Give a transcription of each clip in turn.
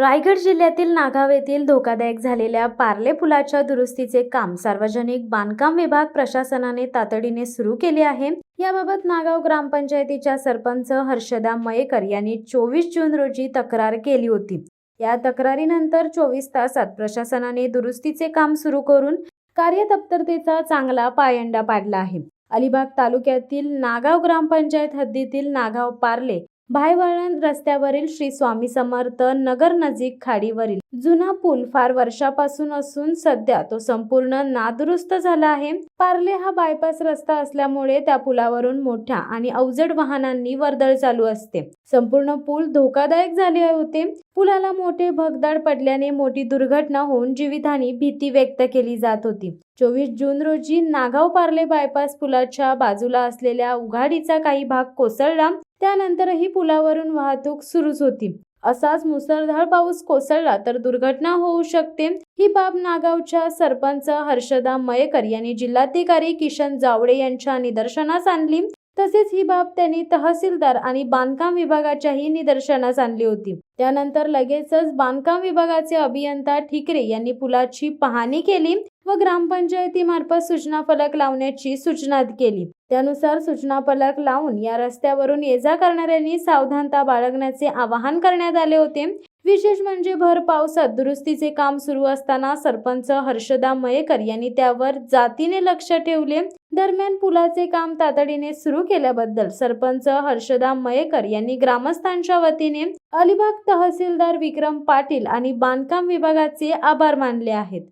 रायगड जिल्ह्यातील नागाव येथील धोकादायक झालेल्या पार्ले पुलाच्या दुरुस्तीचे काम सार्वजनिक बांधकाम विभाग प्रशासनाने तातडीने सुरू केले आहे। याबाबत नागाव ग्रामपंचायतीच्या सरपंच हर्षदा मयेकर यांनी 24 जून रोजी तक्रार केली होती। या तक्रारीनंतर 24 तासात प्रशासनाने दुरुस्तीचे काम सुरू करून कार्यतत्परतेचा चांगला पायंडा पाडला आहे। अलिबाग तालुक्यातील नागाव ग्रामपंचायत हद्दीतील नागाव पार्ले भायवळण रस्त्यावरील श्री स्वामी समर्थ नगर नजीक खाडीवरील जुना पूल फार वर्षापासून असून सध्या तो संपूर्ण नादुरुस्त झाला आहे। पार्ले हा बायपास रस्ता असल्यामुळे त्या पुलावरून मोठ्या आणि अवजड वाहनांनी वर्दळ चालू असते। संपूर्ण पूल धोकादायक झाले होते। पुलाला मोठे भगदाड पडल्याने मोठी दुर्घटना होऊन जीवितहानी भीती व्यक्त केली जात होती। 24 जून रोजी नागाव पार्ले बायपास पुलाच्या बाजूला असलेल्या उघाडीचा काही भाग कोसळला। त्यानंतरही पुलावरून वाहतूक सुरूच होती। असाच मुसळधार पाऊस कोसळला तर दुर्घटना होऊ शकते। ही बाब नागावच्या सरपंच हर्षदा मयेकर यांनी जिल्हाधिकारी किशन जावडे यांच्या निदर्शनास आणली। तसेच ही बाब त्यांनी तहसीलदार आणि बांधकाम विभागाच्याही निदर्शनास आणली होती। त्यानंतर लगेचच बांधकाम विभागाचे अभियंता ठिकरे यांनी पुलाची पाहणी केली व ग्रामपंचायतीमार्फत सूचना फलक लावण्याची सूचना केली। त्यानुसार सूचना फलक लावून या रस्त्यावरून ये-जा करणाऱ्यांनी सावधानता बाळगण्याचे आवाहन करण्यात आले होते। विशेष म्हणजे भर पावसात दुरुस्तीचे काम सुरू असताना सरपंच हर्षदा मयेकर यांनी त्यावर जातीने लक्ष ठेवले। दरम्यान पुलाचे काम तातडीने सुरू केल्याबद्दल सरपंच हर्षदा मयेकर यांनी ग्रामस्थांच्या वतीने अलिबाग तहसीलदार विक्रम पाटील आणि बांधकाम विभागाचे आभार मानले आहेत।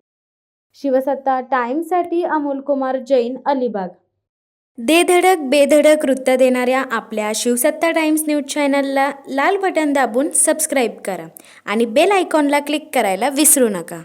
शिवसत्ता टाइम्ससाठी अमोल कुमार जैन, अलिबाग। दे धडक बेधडक वृत्त देणाऱ्या आपल्या शिवसत्ता टाइम्स न्यूज चॅनलला लाल बटन दाबून सबस्क्राईब करा आणि बेल आयकॉनला क्लिक करायला विसरू नका।